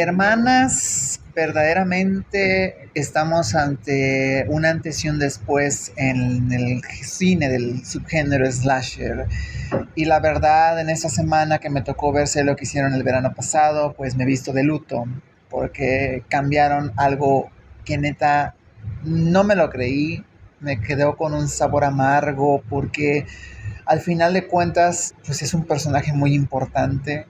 Hermanas, verdaderamente estamos ante un antes y un después en el cine del subgénero slasher. Y la verdad, en esa semana que me tocó verse lo que hicieron el verano pasado, pues me he visto de luto, porque cambiaron algo que neta no me lo creí, me quedó con un sabor amargo, porque al final de cuentas, pues es un personaje muy importante.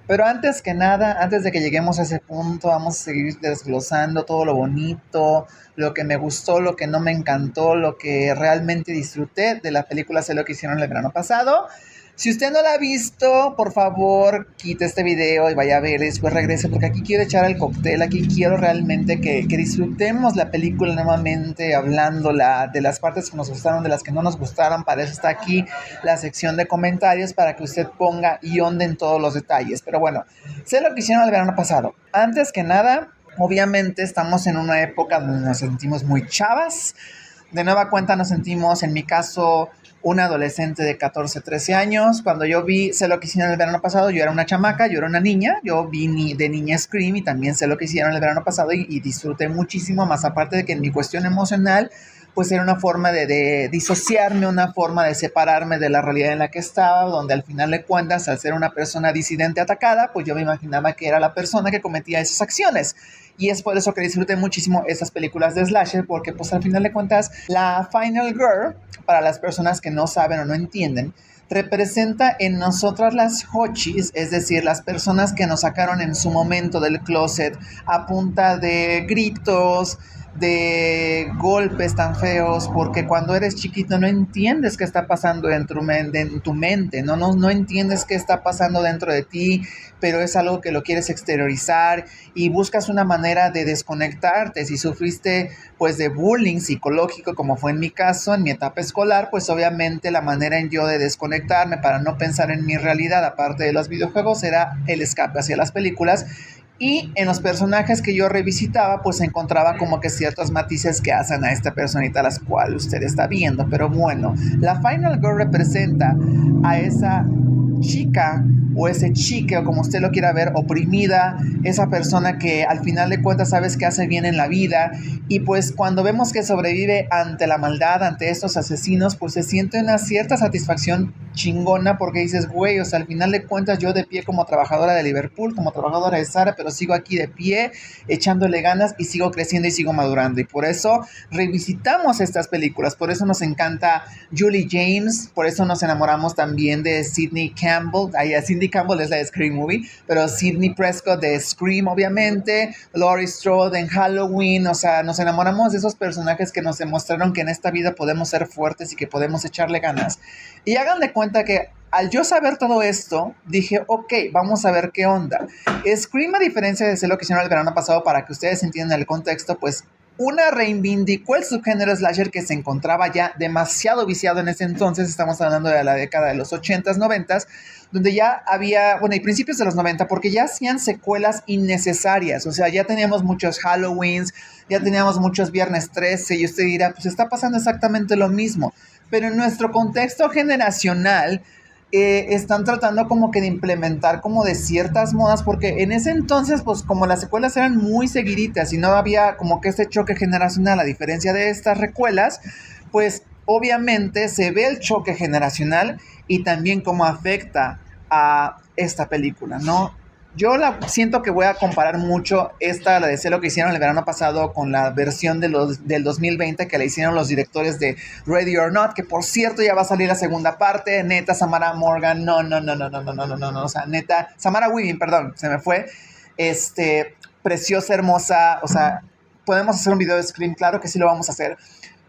Pero antes que nada, antes de que lleguemos a ese punto, vamos a seguir desglosando todo lo bonito, lo que me gustó, lo que no me encantó, lo que realmente disfruté de la película Sé lo que hicieron el verano pasado. Si usted no la ha visto, por favor, quite este video y vaya a ver y después regrese, porque aquí quiero echar el cóctel, aquí quiero realmente que disfrutemos la película nuevamente, hablando de las partes que nos gustaron, de las que no nos gustaron. Para eso está aquí la sección de comentarios, para que usted ponga y onde en todos los detalles. Pero bueno, sé lo que hicieron el verano pasado. Antes que nada, obviamente estamos en una época donde nos sentimos muy chavas. De nueva cuenta nos sentimos, en mi caso, una adolescente de 14, 13 años. Cuando yo vi Sé lo que hicieron el verano pasado, yo era una chamaca, yo era una niña. Yo vi de niña Scream y también Sé lo que hicieron el verano pasado y disfruté muchísimo, más aparte de que en mi cuestión emocional, pues era una forma de disociarme, una forma de separarme de la realidad en la que estaba, donde al final de cuentas, al ser una persona disidente atacada, pues yo me imaginaba que era la persona que cometía esas acciones. Y es por eso que disfruté muchísimo esas películas de slasher, porque pues al final de cuentas, la Final Girl, para las personas que no saben o no entienden, representa en nosotras las hochis, es decir, las personas que nos sacaron en su momento del closet a punta de gritos, de golpes tan feos, porque cuando eres chiquito no entiendes qué está pasando en tu mente, no entiendes qué está pasando dentro de ti, pero es algo que lo quieres exteriorizar y buscas una manera de desconectarte. Si sufriste pues de bullying psicológico, como fue en mi caso, en mi etapa escolar, pues obviamente la manera en yo de desconectarme para no pensar en mi realidad, aparte de los videojuegos, era el escape hacia las películas. Y en los personajes que yo revisitaba, pues encontraba como que ciertos matices que hacen a esta personita a las cuales usted está viendo. Pero bueno, la Final Girl representa a esa chica o ese chique, o como usted lo quiera ver, oprimida, esa persona que al final de cuentas sabes que hace bien en la vida, y pues cuando vemos que sobrevive ante la maldad, ante estos asesinos, pues se siente una cierta satisfacción chingona, porque dices, güey, o sea, al final de cuentas yo de pie como trabajadora de Liverpool, como trabajadora de Zara, pero sigo aquí de pie, echándole ganas y sigo creciendo y sigo madurando, y por eso revisitamos estas películas, por eso nos encanta Julie James, por eso nos enamoramos también de Sidney Campbell. Sidney Campbell es la de Scream Movie, pero Sidney Prescott de Scream, obviamente, Laurie Strode en Halloween. O sea, nos enamoramos de esos personajes que nos demostraron que en esta vida podemos ser fuertes y que podemos echarle ganas. Y hagan de cuenta que al yo saber todo esto, dije, ok, vamos a ver qué onda. Scream, a diferencia de Sé lo que hicieron el verano pasado, para que ustedes entiendan el contexto, pues una reivindicó el subgénero slasher que se encontraba ya demasiado viciado en ese entonces. Estamos hablando de la década de los 80s, 90s, donde ya había, bueno, y principios de los 90, porque ya hacían secuelas innecesarias. O sea, ya teníamos muchos Halloweens, ya teníamos muchos Viernes 13, y usted dirá, pues está pasando exactamente lo mismo. Pero en nuestro contexto generacional, están tratando como que de implementar como de ciertas modas, porque en ese entonces, pues como las secuelas eran muy seguiditas y no había como que este choque generacional, a diferencia de estas recuelas, pues obviamente se ve el choque generacional y también cómo afecta a esta película, ¿no? Yo siento que voy a comparar mucho la de Sé lo que hicieron el verano pasado, con la versión del 2020 que le hicieron los directores de Ready or Not, que por cierto ya va a salir la segunda parte. Neta, Samara Morgan, no, o sea, neta, Samara Weaving, perdón, se me fue, preciosa, hermosa. O sea, podemos hacer un video de Scream, claro que sí lo vamos a hacer,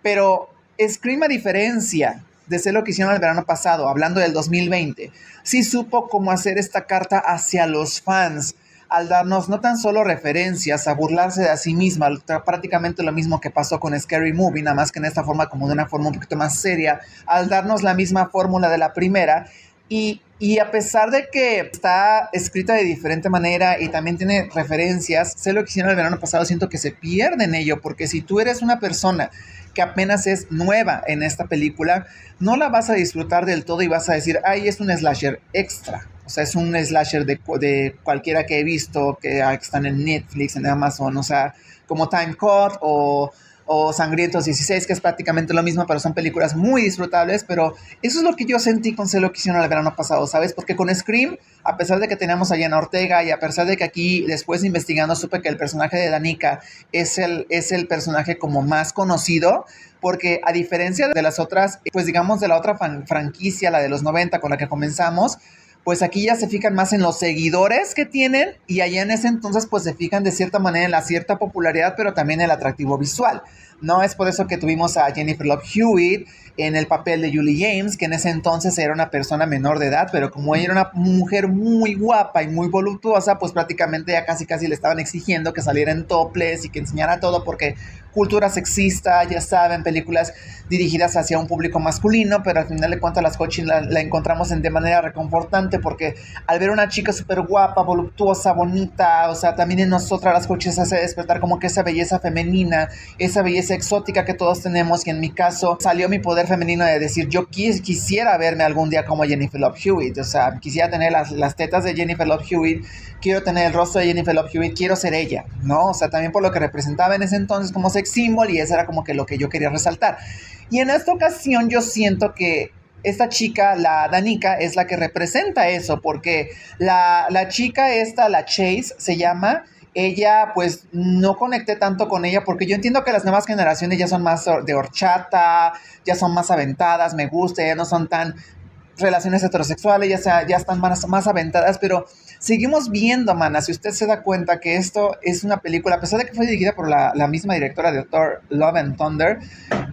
pero Scream, a diferencia de Sé lo que hicieron el verano pasado, hablando del 2020, sí supo cómo hacer esta carta hacia los fans, al darnos no tan solo referencias, a burlarse de sí misma, prácticamente lo mismo que pasó con Scary Movie, nada más que en esta forma, como de una forma un poquito más seria, al darnos la misma fórmula de la primera. Y a pesar de que está escrita de diferente manera y también tiene referencias, Sé lo que hicieron el verano pasado, siento que se pierde en ello, porque si tú eres una persona que apenas es nueva en esta película, no la vas a disfrutar del todo y vas a decir, ay, es un slasher extra. O sea, es un slasher de cualquiera que he visto, que están en Netflix, en Amazon, o sea, como Time Code o Sangrientos 16, que es prácticamente lo mismo, pero son películas muy disfrutables. Pero eso es lo que yo sentí con Sé lo que hicieron el verano pasado, ¿sabes? Porque con Scream, a pesar de que teníamos a Jenna Ortega y a pesar de que aquí, después investigando, supe que el personaje de Danica es el personaje como más conocido, porque a diferencia de las otras, pues digamos de la otra franquicia, la de los 90 con la que comenzamos, pues aquí ya se fijan más en los seguidores que tienen y allá en ese entonces pues se fijan de cierta manera en la cierta popularidad, pero también en el atractivo visual. No es por eso que tuvimos a Jennifer Love Hewitt en el papel de Julie James, que en ese entonces era una persona menor de edad, pero como ella era una mujer muy guapa y muy voluptuosa, pues prácticamente ya casi casi le estaban exigiendo que saliera en topless y que enseñara todo, porque cultura sexista, ya saben, películas dirigidas hacia un público masculino, pero al final de cuentas las coaching la encontramos de manera reconfortante, porque al ver una chica súper guapa, voluptuosa, bonita, o sea, también en nosotras las coaches hace despertar como que esa belleza femenina, esa belleza exótica que todos tenemos, y en mi caso salió mi poder femenino de decir, yo quisiera verme algún día como Jennifer Love Hewitt, o sea, quisiera tener las tetas de Jennifer Love Hewitt, quiero tener el rostro de Jennifer Love Hewitt, quiero ser ella, ¿no? O sea, también por lo que representaba en ese entonces como sex symbol, y eso era como que lo que yo quería resaltar. Y en esta ocasión yo siento que esta chica, la Danica, es la que representa eso, porque la chica esta, la Chase, se llama, ella pues no conecté tanto con ella, porque yo entiendo que las nuevas generaciones ya son más de horchata, ya son más aventadas, me gusta, ya no son tan relaciones heterosexuales, ya están más aventadas, pero seguimos viendo, mana, si usted se da cuenta que esto es una película, a pesar de que fue dirigida por la misma directora de Thor, Love and Thunder,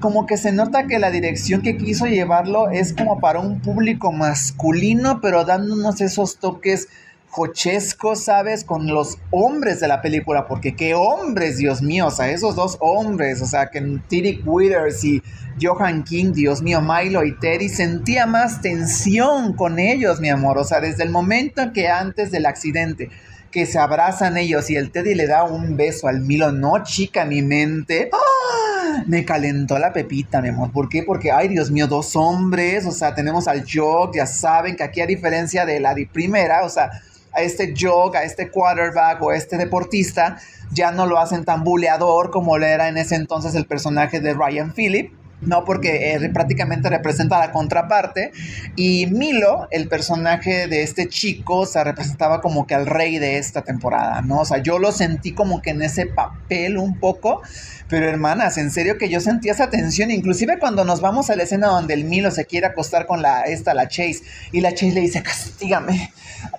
como que se nota que la dirección que quiso llevarlo es como para un público masculino, pero dándonos esos toques jochescos, ¿sabes? Con los hombres de la película, porque qué hombres, Dios mío, o sea, esos dos hombres, o sea, que Tilly Withers y Johan King, Dios mío, Milo y Teddy, sentía más tensión con ellos, mi amor, o sea, desde el momento que antes del accidente, que se abrazan ellos y el Teddy le da un beso al Milo, no, chica, mi mente, ¡ah! Me calentó la pepita, mi amor. ¿Por qué? Porque, ay, Dios mío, dos hombres, o sea, tenemos al Jock, ya saben que aquí a diferencia de la de primera, o sea, a este Jock, a este quarterback o a este deportista, ya no lo hacen tan buleador como lo era en ese entonces el personaje de Ryan Phillip, no, porque prácticamente representa la contraparte. Y Milo, el personaje de este chico, o sea, representaba como que al rey de esta temporada, ¿no? O sea, yo lo sentí como que en ese papel un poco. Pero hermanas, en serio que yo sentí esa tensión, inclusive cuando nos vamos a la escena donde el Milo se quiere acostar con la Chase, y la Chase le dice, castígame,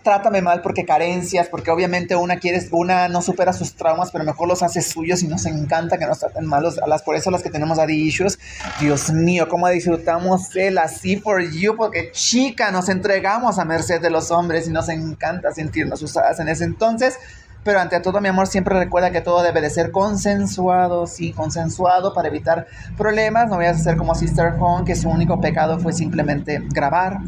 trátame mal porque carencias, porque obviamente una no supera sus traumas, pero mejor los hace suyos, y nos encanta que nos traten mal, por eso las que tenemos daddy issues. Dios mío, cómo disfrutamos el así for you, porque chica, nos entregamos a merced de los hombres y nos encanta sentirnos usadas en ese entonces. Pero ante todo, mi amor, siempre recuerda que todo debe de ser consensuado, sí, consensuado, para evitar problemas. No vayas a ser como Sister Home, que su único pecado fue simplemente grabar.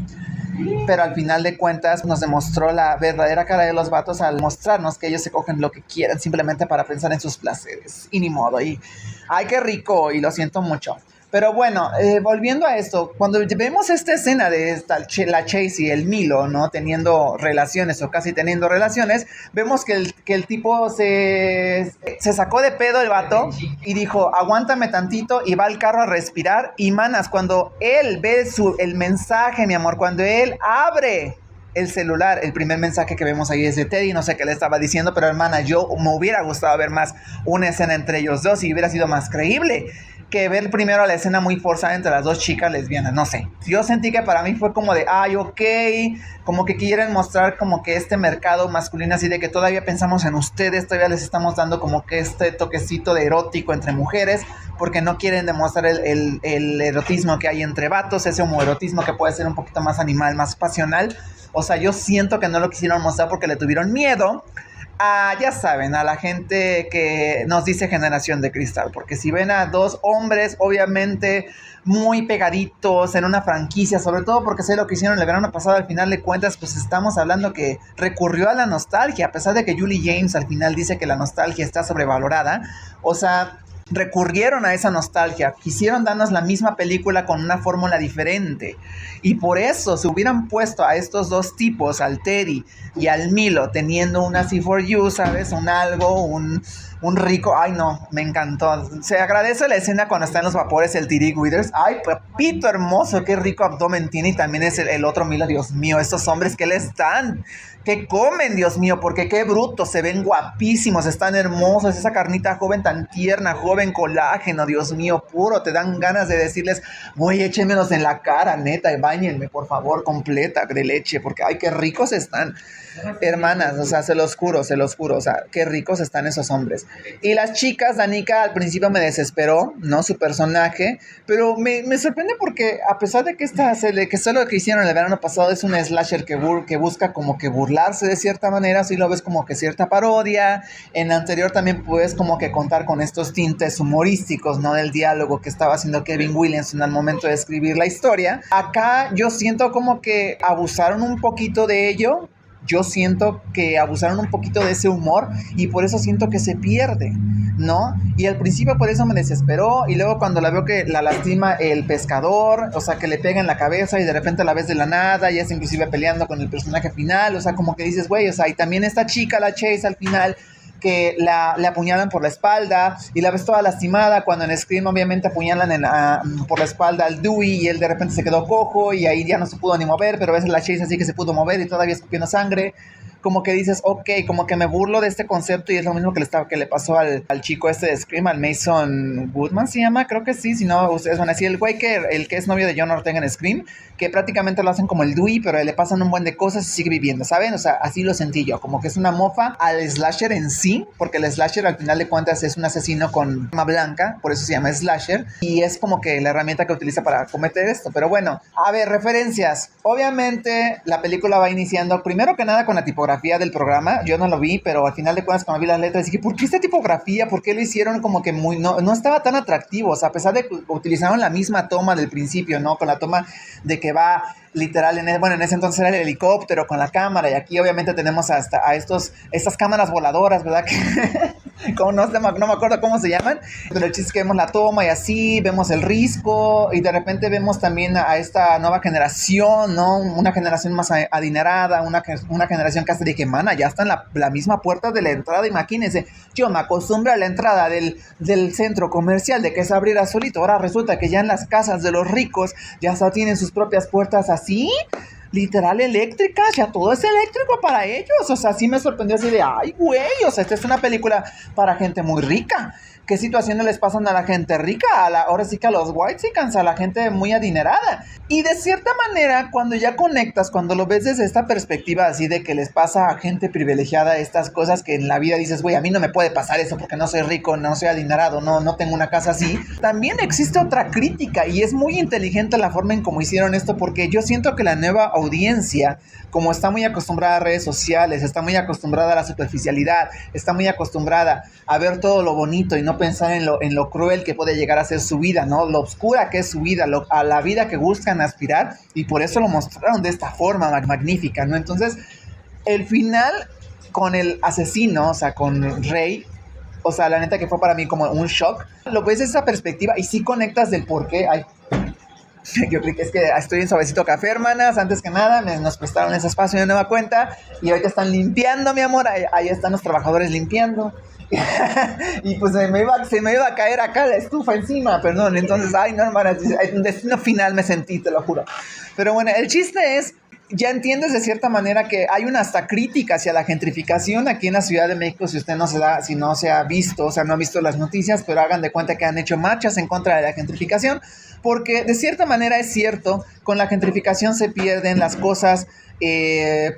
Pero al final de cuentas nos demostró la verdadera cara de los vatos al mostrarnos que ellos se cogen lo que quieran simplemente para pensar en sus placeres. Y ni modo. Y ay, qué rico, y lo siento mucho. Pero bueno, volviendo a esto, cuando vemos esta escena de la Chase y el Milo, ¿no? Teniendo relaciones o casi teniendo relaciones, vemos que el tipo se sacó de pedo el vato y dijo, aguántame tantito, y va al carro a respirar. Y manas, cuando él ve el mensaje, mi amor, cuando él abre el celular, el primer mensaje que vemos ahí es de Teddy, no sé qué le estaba diciendo, pero hermana, yo me hubiera gustado ver más una escena entre ellos dos y hubiera sido más creíble que ver primero la escena muy forzada entre las dos chicas lesbianas, no sé. Yo sentí que para mí fue como de, ay, ok, como que quieren mostrar como que este mercado masculino, así de que todavía pensamos en ustedes, todavía les estamos dando como que este toquecito de erótico entre mujeres, porque no quieren demostrar el erotismo que hay entre vatos, ese homoerotismo que puede ser un poquito más animal, más pasional. O sea, yo siento que no lo quisieron mostrar porque le tuvieron miedo ya saben, a la gente que nos dice generación de cristal, porque si ven a dos hombres obviamente muy pegaditos en una franquicia, sobre todo porque sé lo que hicieron el verano pasado, al final de cuentas pues estamos hablando que recurrió a la nostalgia, a pesar de que Julie James al final dice que la nostalgia está sobrevalorada. O sea, recurrieron a esa nostalgia, quisieron darnos la misma película con una fórmula diferente. Y por eso, si hubieran puesto a estos dos tipos, al Teddy y al Milo, teniendo una C4U, ¿sabes? Un rico, ay no, me encantó. Se agradece la escena cuando está en los vapores el T.D. Withers. Ay, papito hermoso, qué rico abdomen tiene. Y también es el otro Milo, Dios mío, estos hombres que le están, que comen, Dios mío, porque qué brutos, se ven guapísimos, están hermosos, esa carnita joven tan tierna, joven colágeno, Dios mío, puro, te dan ganas de decirles, güey, échenmelos en la cara, neta, y báñenme, por favor, completa de leche, porque ay, qué ricos están, hermanas, o sea, se los juro, o sea, qué ricos están esos hombres. Y las chicas, Danica al principio me desesperó, ¿no? Su personaje, pero me sorprende porque a pesar de que que solo lo que hicieron el verano pasado es un slasher que busca como que burlarse de cierta manera, si lo ves como que cierta parodia. En la anterior también puedes como que contar con estos tintes humorísticos, ¿no? Del diálogo que estaba haciendo Kevin Williamson al momento de escribir la historia. Acá yo siento como que abusaron un poquito de ello. Yo siento que abusaron un poquito de ese humor y por eso siento que se pierde, ¿no? Y al principio por eso me desesperó y luego cuando la veo que la lastima el pescador, o sea, que le pega en la cabeza y de repente la ves de la nada y es inclusive peleando con el personaje final, o sea, como que dices, güey, o sea, y también esta chica, la Chase, al final que le apuñalan por la espalda y la ves toda lastimada cuando en Scream obviamente apuñalan por la espalda al Dewey y él de repente se quedó cojo y ahí ya no se pudo ni mover, pero ves la Chase así que se pudo mover y todavía escupiendo sangre. Como que dices, ok, como que me burlo de este concepto y es lo mismo que le pasó al chico este de Scream, al Mason Goodman se llama, creo que sí, si no, ustedes van a decir, el que es novio de John Ortega en Scream, que prácticamente lo hacen como el Dewey, pero le pasan un buen de cosas y sigue viviendo, ¿saben? O sea, así lo sentí yo, como que es una mofa al slasher en sí, porque el slasher al final de cuentas es un asesino con arma blanca, por eso se llama slasher, y es como que la herramienta que utiliza para cometer esto, pero bueno, a ver, referencias, obviamente la película va iniciando, primero que nada con la tipografía del programa, yo no lo vi, pero al final de cuentas cuando vi las letras dije, ¿por qué esta tipografía? ¿Por qué lo hicieron como que no estaba tan atractivo? O sea, a pesar de que utilizaron la misma toma del principio, ¿no? Con la toma de que va literal, en ese entonces era el helicóptero con la cámara y aquí obviamente tenemos hasta a estas cámaras voladoras, ¿verdad? Como no me acuerdo cómo se llaman, pero el chiste es que vemos la toma y así, vemos el risco y de repente vemos también a esta nueva generación, ¿no? Una generación más adinerada, una generación que hasta dije, mana, ya está en la misma puerta de la entrada, imagínense, yo me acostumbré a la entrada del centro comercial de que se abriera solito, ahora resulta que ya en las casas de los ricos ya hasta tienen sus propias puertas así, literal eléctricas, ya todo es eléctrico para ellos, o sea, sí me sorprendió así de, ay, güey, o sea, esta es una película para gente muy rica. ¿Qué situaciones les pasan a la gente rica? Ahora sí que a los whitexicans, a la gente muy adinerada. Y de cierta manera, cuando ya conectas, cuando lo ves desde esta perspectiva así de que les pasa a gente privilegiada estas cosas que en la vida dices, güey, a mí no me puede pasar eso porque no soy rico, no soy adinerado, no tengo una casa así. También existe otra crítica y es muy inteligente la forma en cómo hicieron esto porque yo siento que la nueva audiencia, como está muy acostumbrada a redes sociales, está muy acostumbrada a la superficialidad, está muy acostumbrada a ver todo lo bonito y no pensar en lo cruel que puede llegar a ser su vida, ¿no? Lo oscura que es su vida, a la vida que buscan aspirar y por eso lo mostraron de esta forma magnífica, ¿no? Entonces, el final con el asesino, o sea, con Ray, o sea, la neta que fue para mí como un shock. Lo ves desde esa perspectiva y sí conectas del por qué. Ay, yo creo que es que estoy en Suavecito Café, hermanas. Antes que nada, nos prestaron ese espacio de nueva cuenta y ahorita están limpiando, mi amor. Ahí están los trabajadores limpiando. Y pues se me iba a caer acá la estufa encima, perdón. Entonces, ay, no, hermanas, un destino final me sentí, te lo juro. Pero bueno, el chiste es, ya entiendes de cierta manera que hay una hasta crítica hacia la gentrificación aquí en la Ciudad de México. Si usted no se ha visto, o sea, no ha visto las noticias, pero hagan de cuenta que han hecho marchas en contra de la gentrificación, porque de cierta manera es cierto, con la gentrificación se pierden las cosas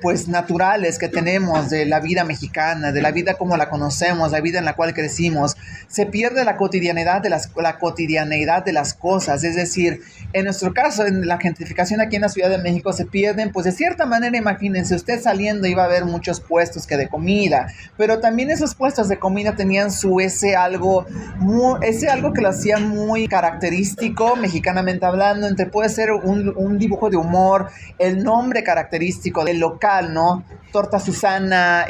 pues naturales que tenemos de la vida mexicana, de la vida como la conocemos, la vida en la cual crecimos. Se pierde la cotidianidad de las cosas, es decir, en nuestro caso, en la gentrificación aquí en la Ciudad de México se pierden, pues de cierta manera, imagínense, usted saliendo iba a ver muchos puestos que de comida, pero también esos puestos de comida tenían ese algo que lo hacía muy característico, mexicanamente hablando, puede ser un dibujo de humor, el nombre característico característico del local, ¿no? Torta Susana,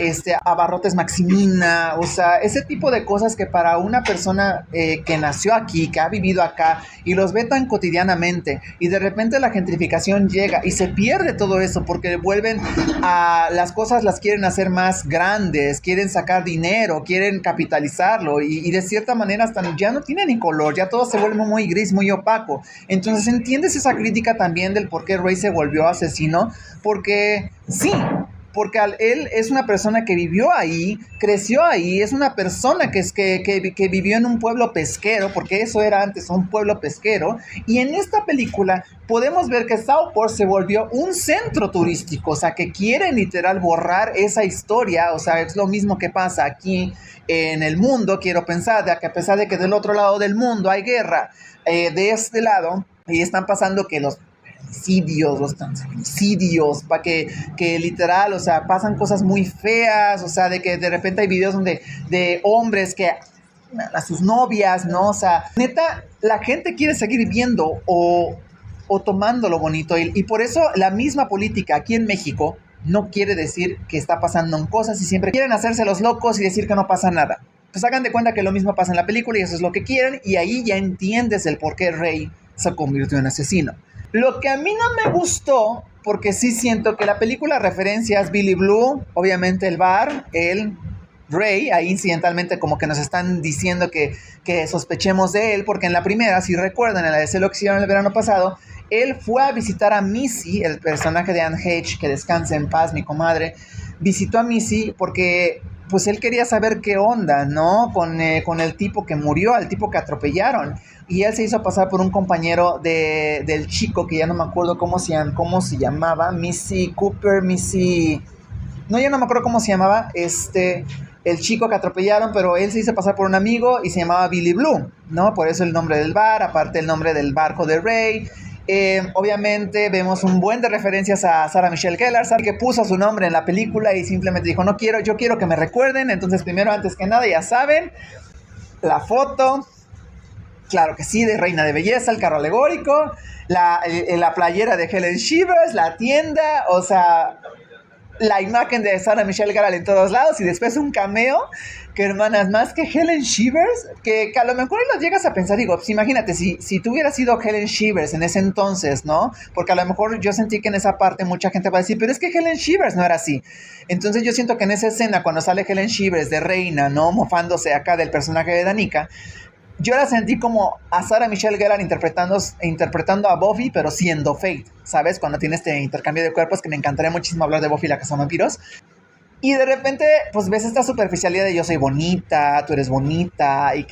abarrotes Maximina, o sea, ese tipo de cosas que para una persona que nació aquí, que ha vivido acá y los ve tan cotidianamente y de repente la gentrificación llega y se pierde todo eso porque vuelven a las cosas, las quieren hacer más grandes, quieren sacar dinero, quieren capitalizarlo y de cierta manera hasta ya no tiene ni color, ya todo se vuelve muy gris, muy opaco. Entonces entiendes esa crítica también del por qué Ray se volvió asesino, porque sí, porque él es una persona que vivió ahí, creció ahí, es una persona que vivió en un pueblo pesquero, porque eso era antes un pueblo pesquero, y en esta película podemos ver que Southport se volvió un centro turístico, o sea, que quieren literal borrar esa historia, o sea, es lo mismo que pasa aquí en el mundo, quiero pensar, de que a pesar de que del otro lado del mundo hay guerra, de este lado, y están pasando que los transfemicidios, para que literal, o sea, pasan cosas muy feas, o sea, de que de repente hay videos donde de hombres que a sus novias, ¿no? O sea, neta, la gente quiere seguir viendo o tomando lo bonito y por eso la misma política aquí en México no quiere decir que está pasando cosas y siempre quieren hacerse los locos y decir que no pasa nada. Pues hagan de cuenta que lo mismo pasa en la película y eso es lo que quieren y ahí ya entiendes el por qué Ray se convirtió en asesino. Lo que a mí no me gustó, porque sí siento que la película referencias Billy Blue, obviamente el bar, el Ray, ahí incidentalmente como que nos están diciendo que sospechemos de él, porque en la primera, si recuerdan, en la de lo que hicieron el verano pasado, él fue a visitar a Missy, el personaje de Anne Heche, que descanse en paz, mi comadre, visitó a Missy porque pues él quería saber qué onda, ¿no? Con el tipo que murió, al tipo que atropellaron. Y él se hizo pasar por un compañero del chico, que ya no me acuerdo cómo se llamaba, Missy Cooper, Missy... No, ya no me acuerdo cómo se llamaba, el chico que atropellaron, pero él se hizo pasar por un amigo y se llamaba Billy Blue, ¿no? Por eso el nombre del bar, aparte el nombre del barco de Ray. Obviamente vemos un buen de referencias a Sarah Michelle Gellar, que puso su nombre en la película y simplemente dijo, yo quiero que me recuerden. Entonces primero, antes que nada, ya saben, la foto, claro que sí, de Reina de Belleza, el carro alegórico, la playera de Helen Shivers, la tienda, o sea, la imagen de Sarah Michelle Gellar en todos lados y después un cameo que, hermanas, más que Helen Shivers, que a lo mejor lo llegas a pensar, digo, pues imagínate, si tú hubieras sido Helen Shivers en ese entonces, ¿no? Porque a lo mejor yo sentí que en esa parte mucha gente va a decir, pero es que Helen Shivers no era así. Entonces yo siento que en esa escena, cuando sale Helen Shivers de reina, ¿no? Mofándose acá del personaje de Danica, yo la sentí como a Sarah Michelle Gellar interpretando a Buffy, pero siendo Fate, ¿sabes? Cuando tiene este intercambio de cuerpos, que me encantaría muchísimo hablar de Buffy la Cazavampiros. Y de repente, pues ves esta superficialidad de yo soy bonita, tú eres bonita, y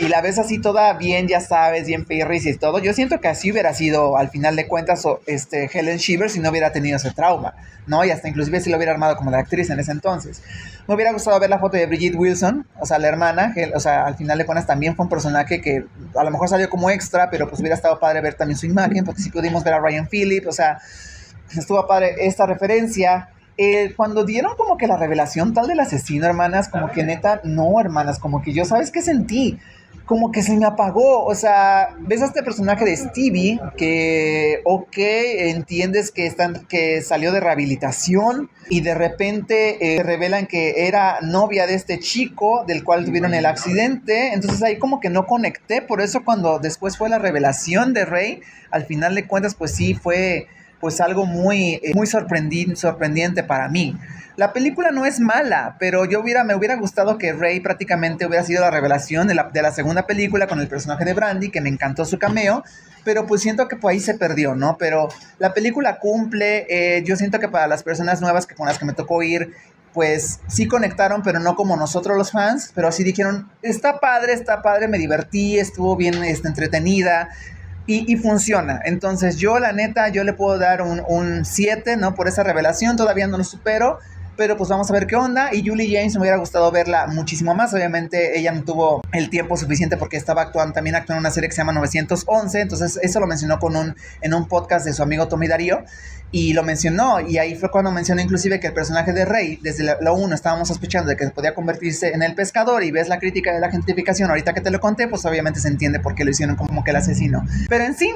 la ves así toda bien, ya sabes, bien fierris y todo. Yo siento que así hubiera sido, al final de cuentas, Helen Shivers si no hubiera tenido ese trauma, ¿no? Y hasta inclusive si lo hubiera armado como la actriz en ese entonces. Me hubiera gustado ver la foto de Bridget Wilson, o sea, la hermana, que, o sea, al final de cuentas también fue un personaje que a lo mejor salió como extra, pero pues hubiera estado padre ver también su imagen, porque sí pudimos ver a Ryan Phillips, o sea, estuvo padre esta referencia. Cuando dieron como que la revelación tal del asesino, hermanas, como que neta, no, hermanas, como que yo, ¿sabes qué sentí? Como que se me apagó, o sea, ves a este personaje de Stevie, que, ok, entiendes que salió de rehabilitación, y de repente revelan que era novia de este chico, del cual tuvieron el accidente, entonces ahí como que no conecté, por eso cuando después fue la revelación de Ray, al final de cuentas, pues sí, fue pues algo muy sorprendente para mí. La película no es mala, pero me hubiera gustado que Ray prácticamente hubiera sido la revelación de la segunda película con el personaje de Brandy, que me encantó su cameo, pero pues siento que por ahí se perdió, ¿no? Pero la película cumple, yo siento que para las personas nuevas con las que me tocó ir, pues sí conectaron, pero no como nosotros los fans, pero sí dijeron, está padre, me divertí, estuvo bien entretenida, y funciona. Entonces yo la neta, yo le puedo dar un 7, ¿no? Por esa revelación, todavía no lo supero, pero pues vamos a ver qué onda. Y Julie James me hubiera gustado verla muchísimo más. Obviamente ella no tuvo el tiempo suficiente porque estaba también actuando en una serie que se llama 911. Entonces eso lo mencionó en un podcast de su amigo Tommy Darío. Y lo mencionó, y ahí fue cuando mencionó inclusive que el personaje de Ray, desde la 1 estábamos sospechando de que podía convertirse en el pescador, y ves la crítica de la gentrificación, ahorita que te lo conté, pues obviamente se entiende por qué lo hicieron como que el asesino. Pero en sí,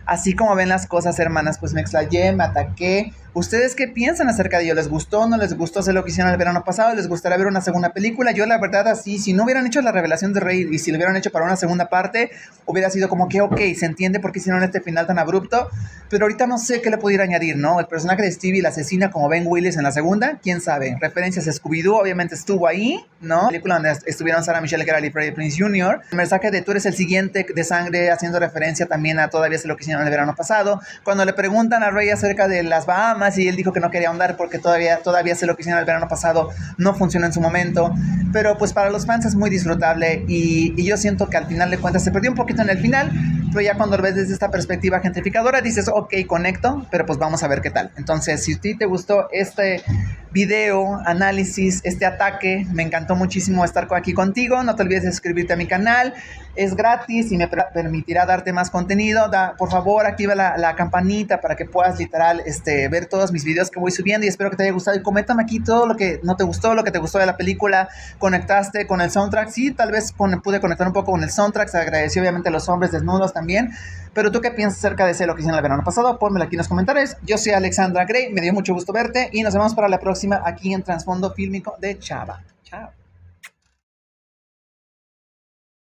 así como ven las cosas, hermanas, pues me explayé, me ataqué, ¿Ustedes qué piensan acerca de ello? ¿Les gustó? ¿No les gustó hacer lo que hicieron el verano pasado? ¿Les gustaría ver una segunda película? Yo la verdad así, si no hubieran hecho la revelación de Rey y si lo hubieran hecho para una segunda parte, hubiera sido como que ok, se entiende por qué hicieron este final tan abrupto, pero ahorita no sé qué le pudiera añadir, ¿no? El personaje de Stevie, la asesina como Ben Willis en la segunda, quién sabe. Referencias a Scooby-Doo, obviamente estuvo ahí, ¿no? La película donde estuvieron Sarah Michelle Gellar y Freddie Prinze Jr. El mensaje de tú eres el siguiente de sangre, haciendo referencia también a todavía sé lo que hicieron el verano pasado. Cuando le preguntan a Rey acerca de las Bahamas y él dijo que no quería ahondar porque todavía sé lo que hicieron el verano pasado, no funcionó en su momento, pero pues para los fans es muy disfrutable y yo siento que al final de cuentas se perdió un poquito en el final, pero ya cuando lo ves desde esta perspectiva gentrificadora dices, ok, conecto, pero pues vamos a ver qué tal. Entonces, si a ti te gustó este video, análisis, este ataque, me encantó muchísimo estar aquí contigo. No te olvides de suscribirte a mi canal, es gratis y me permitirá darte más contenido. Por favor, activa la campanita para que puedas literal ver todos mis videos que voy subiendo, y espero que te haya gustado. Y coméntame aquí todo lo que no te gustó, lo que te gustó de la película. ¿Conectaste con el soundtrack? Sí, tal vez pude conectar un poco con el soundtrack. Se agradeció obviamente a los hombres desnudos también. Pero tú, ¿qué piensas acerca de lo que hicieron el verano pasado? Pónmelo aquí en los comentarios. Yo soy Alexandra Gray, me dio mucho gusto verte y nos vemos para la próxima aquí en Trasfondo Fílmico de Chava. Chao.